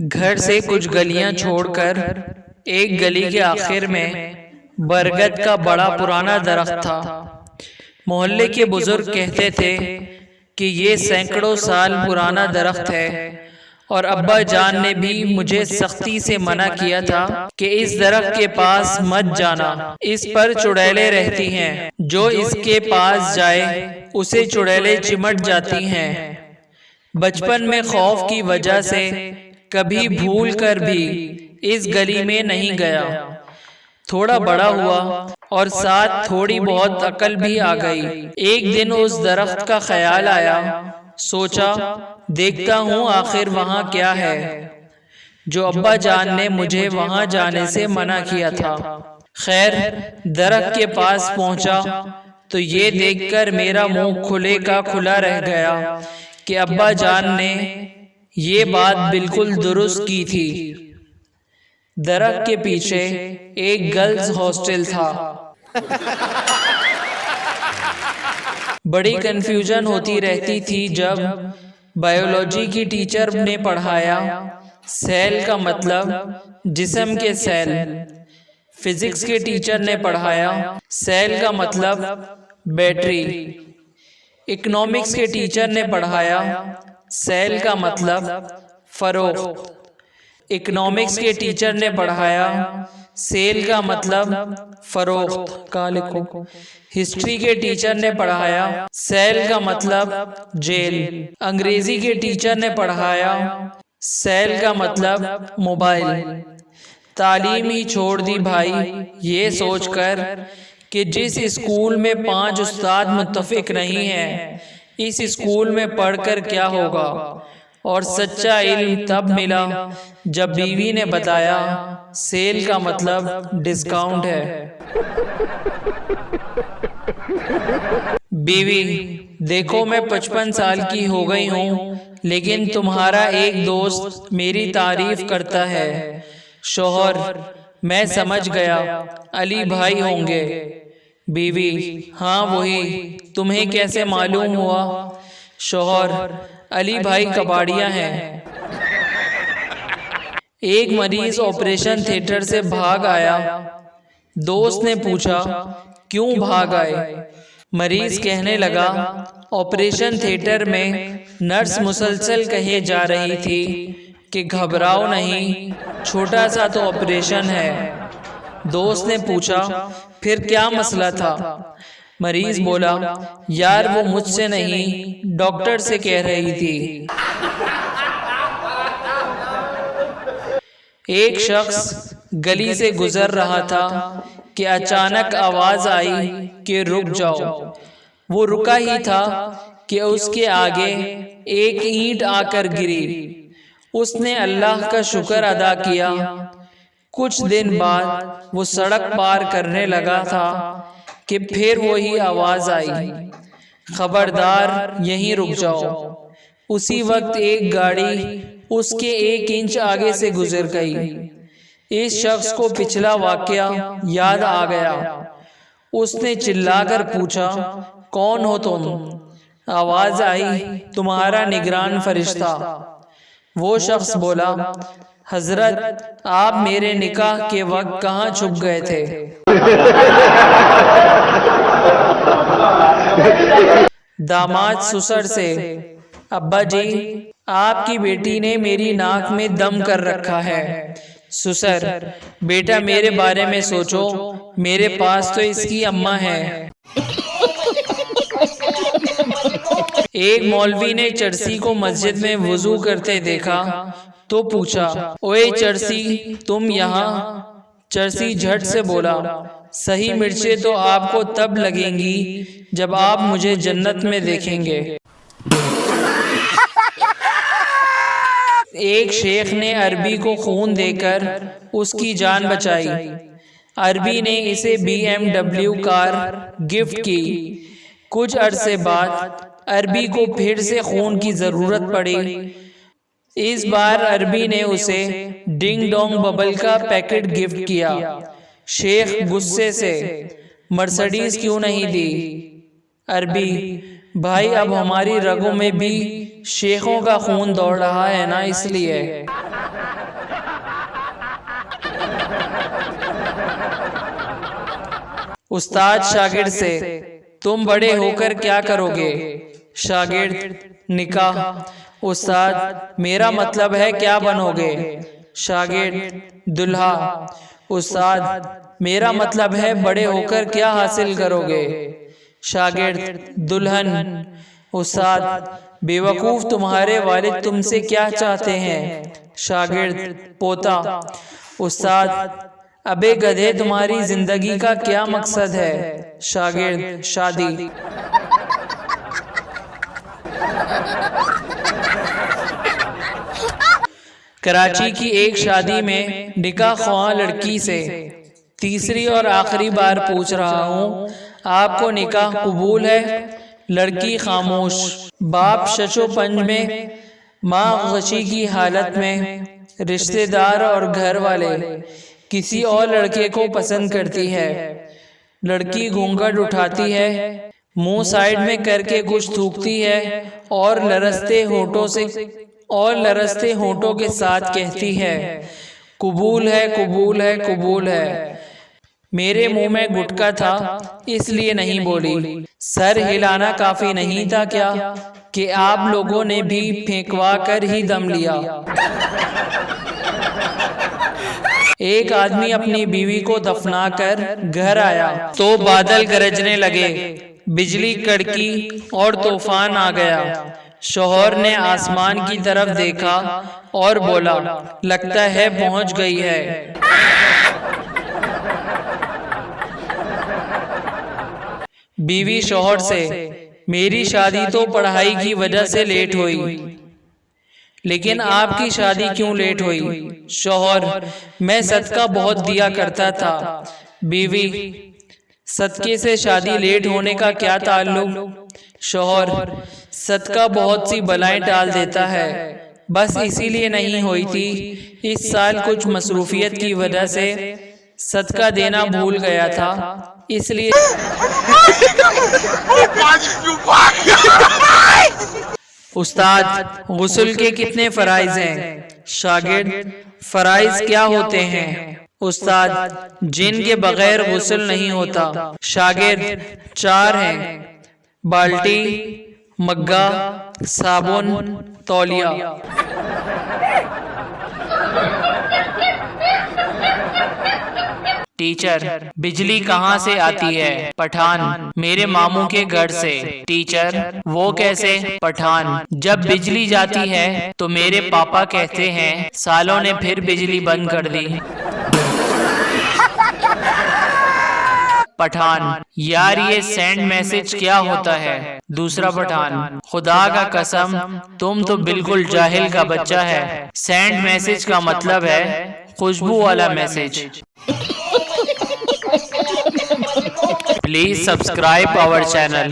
گھر سے کچھ گلیاں چھوڑ کر ایک گلی کے آخر میں برگد کا بڑا پرانا درخت تھا۔ محلے کے بزرگ کہتے تھے کہ یہ سینکڑوں سال پرانا درخت ہے، اور ابا جان نے بھی مجھے سختی سے منع کیا تھا کہ اس درخت کے پاس مت جانا، اس پر چڑیلیں رہتی ہیں، جو اس کے پاس جائے اسے چڑیلیں چمٹ جاتی ہیں۔ بچپن میں خوف کی وجہ سے کبھی بھول کر بھی اس گلی میں نہیں گیا۔ تھوڑا بڑا ہوا اور ساتھ تھوڑی بہت عقل بھی آ گئی۔ ایک دن اس درخت کا خیال آیا، سوچا دیکھتا ہوں آخر وہاں کیا ہے، جو ابا جان نے مجھے وہاں جانے سے منع کیا تھا۔ خیر درخت کے پاس پہنچا تو یہ دیکھ کر میرا منہ کھلے کا کھلا رہ گیا کہ ابا جان نے یہ بات بالکل درست کی تھی۔ درخت کے پیچھے ایک گرلز ہاسٹل تھا۔ بڑی کنفیوژن ہوتی رہتی تھی جب بائیولوجی کی ٹیچر نے پڑھایا سیل کا مطلب جسم کے سیل، فزکس کے ٹیچر نے پڑھایا سیل کا مطلب بیٹری، اکنامکس کے ٹیچر نے پڑھایا سیل کا مطلب فروخت، اکنامکس کے ٹیچر نے پڑھایا سیل کا مطلب فروخت کا لکھو، ہسٹری کے ٹیچر نے پڑھایا سیل کا مطلب جیل، انگریزی کے ٹیچر نے پڑھایا سیل کا مطلب موبائل۔ تعلیم ہی چھوڑ دی بھائی، یہ سوچ کر کہ جس اسکول میں 5 استاد متفق نہیں ہیں اس اسکول میں پڑھ کر کیا ہوگا۔ اور سچا علم تب ملا جب بیوی نے بتایا سیل کا مطلب ڈسکاؤنٹ ہے۔ بیوی: دیکھو میں 55 سال کی ہو گئی ہوں لیکن تمہارا ایک دوست میری تعریف کرتا ہے۔ شوہر: میں سمجھ گیا، علی بھائی ہوں گے۔ بیوی: ہاں وہی، تمہیں کیسے معلوم ہوا؟ شوہر: علی بھائی کباڑیا ہیں۔ ایک مریض آپریشن تھیٹر سے بھاگ آیا۔ دوست نے پوچھا کیوں بھاگ آئے؟ مریض کہنے لگا آپریشن تھیٹر میں نرس مسلسل کہے جا رہی تھی کہ گھبراؤ نہیں، چھوٹا سا تو آپریشن ہے۔ دوست نے پوچھا پھر کیا مسئلہ تھا؟ مریض بولا یار وہ مجھ سے نہیں ڈاکٹر سے کہہ رہی تھی۔ ایک شخص گلی سے گزر رہا تھا کہ اچانک آواز آئی کہ رک جاؤ۔ وہ رکا ہی تھا کہ اس کے آگے ایک اینٹ آ کر گری۔ اس نے اللہ کا شکر ادا کیا۔ کچھ دن بعد وہ سڑک پار کرنے لگا تھا کہ پھر وہی آواز آئی خبردار یہیں رک جاؤ۔ اسی وقت ایک گاڑی اس کے 1 انچ آگے سے گزر گئی۔ اس شخص کو پچھلا واقعہ یاد آ گیا۔ اس نے چلا کر پوچھا کون ہو تم؟ آواز آئی تمہارا نگران فرشتہ۔ وہ شخص بولا حضرت آپ میرے نکاح کے وقت کہاں چھپ گئے تھے؟ داماد سسر سے: ابا جی آپ کی بیٹی نے میری ناک میں دم کر رکھا ہے۔ سسر: بیٹا میرے بارے میں سوچو، میرے پاس تو اس کی اماں ہے۔ ایک مولوی نے چرسی کو مسجد میں وضو کرتے دیکھا تو پوچھا اوئے چرسی تم یہاں؟ چرسی جھٹ سے بولا صحیح مرچیں تو آپ کو تب لگیں گی جب آپ مجھے جنت میں دیکھیں گے۔ ایک شیخ نے عربی کو خون دے کر اس کی جان بچائی۔ عربی نے اسے BMW کار گفٹ کی۔ کچھ عرصے بعد عربی کو پھر سے خون کی ضرورت پڑی۔ اس بار عربی نے اسے ڈنگ ڈونگ ببل کا پیکٹ گفٹ کیا۔ شیخ غصے سے: مرسڈیز کیوں نہیں دی؟ عربی: بھائی اب ہماری رگوں میں بھی شیخوں کا خون دوڑ رہا ہے نا، اس لیے۔ استاد شاگرد سے: تم بڑے ہو کر کیا کرو گے؟ شاگرد: نکاح۔ استاد: میرا مطلب ہے کیا بنو گے؟ شاگرد: دلہا۔ استاد: میرا مطلب ہے بڑے ہو کر کیا حاصل کرو گے؟ شاگرد: دلہن۔ استاد: بے وقوف، تمہارے والد تم سے کیا چاہتے ہیں؟ شاگرد: پوتا۔ استاد: ابے گدھے، تمہاری زندگی کا کیا مقصد ہے؟ شاگرد: شادی۔ کراچی کی ایک شادی میں نکاح خواہ لڑکی سے تیسری اور آخری بار پوچھ رہا ہوں، آپ کو نکاح قبول ہے؟ لڑکی خاموش۔ باپ شش و پنج میں، ماں غشی کی حالت میں، رشتہ دار اور گھر والے کسی اور لڑکے کو پسند کرتی ہے۔ لڑکی گھونگھٹ اٹھاتی ہے، منہ سائیڈ میں کر کے کچھ تھوکتی ہے اور لرزتے ہونٹوں کے ساتھ کہتی ہے، قبول ہے، قبول ہے، قبول ہے۔ میرے منہ میں گٹکا تھا اس لیے نہیں بولی۔ سر ہلانا کافی نہیں تھا کیا کہ آپ لوگوں نے بھی پھینکوا کر ہی دم لیا؟ ایک آدمی اپنی بیوی کو دفنا کر گھر آیا تو بادل گرجنے لگے، بجلی کڑکی اور طوفان آ گیا۔ شوہر نے آسمان کی طرف دیکھا اور بولا، لگتا ہے پہنچ گئی ہے۔ بیوی شوہر سے: میری شادی تو پڑھائی کی وجہ سے لیٹ ہوئی، لیکن آپ کی شادی کیوں لیٹ ہوئی؟ شوہر: میں صدقہ بہت دیا کرتا تھا۔ بیوی: صدقے سے شادی لیٹ ہونے کا کیا تعلق؟ شوہر: صدقہ بہت سی بلائیں ٹال دیتا ہے، بس اسی لیے نہیں ہوئی تھی۔ اس سال کچھ مصروفیت کی وجہ سے صدقہ دینا بھول گیا تھا، اس لیے۔ استاد: غسل کے کتنے فرائض ہیں؟ شاگرد: فرائض کیا ہوتے ہیں؟ استاد: جن کے بغیر غسل نہیں ہوتا۔ شاگرد: 4 ہیں، بالٹی، مگا، صابن، تولیہ۔ ٹیچر: بجلی کہاں سے آتی ہے؟ پٹھان: میرے ماموں کے گھر سے۔ ٹیچر: وہ کیسے؟ پٹھان: جب بجلی جاتی ہے تو میرے پاپا کہتے ہیں سالوں نے پھر بجلی بند کر دی۔ پٹھان: یار یہ سینڈ میسج کیا ہوتا ہے؟ دوسرا پٹھان: خدا کا قسم تم تو بالکل جاہل کا بچہ ہے، سینڈ میسج کا مطلب ہے خوشبو والا message. Please subscribe our channel.